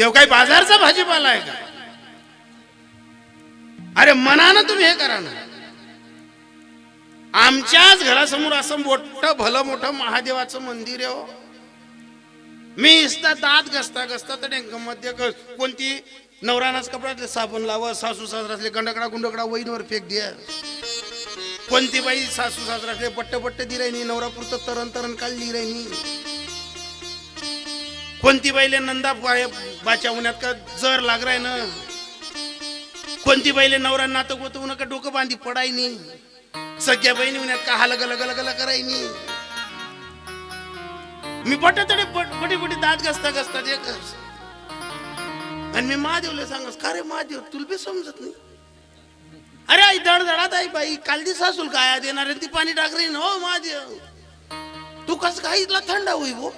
देव काही बाजारचा भाजीपाला आहे का? अरे मनानं तुम्ही हे करा ना. आमच्याच घरासमोर असं मोठं भलं मोठं महादेवाचं मंदिर आहे हो. मी इसता दात घसता घसता तर मध्ये कोणती नवरानाच कपड्यातले साबण लावा, सासू सासरातले गंडकडा गुंडकडा वहींवर फेक द्या. कोणती बाई सासू सासरातले पट्ट पट्ट दिरायनी, नवरापुरतं तरण तरण काढली राहिनी. कोणती बाईले नंदा बाच्या उन्हात का जर लाग राय ना. कोणती बाईले नवरा नातं गोतवू नका डोकं बांधी पडायनी. सगळ्या बहिणी उन्हात का हालग लग लग करायनी. मी पटतडे पटी पटी दात घसता घसता आणि मी महादेवला सांगस का रे महादेव तुला बी समजत नाही. अरे आई दडदडात आई बाई काल दिवस असूल काय देणार ती पाणी टाकरी ना हो महादेव. तू कस काही थंड होई भो.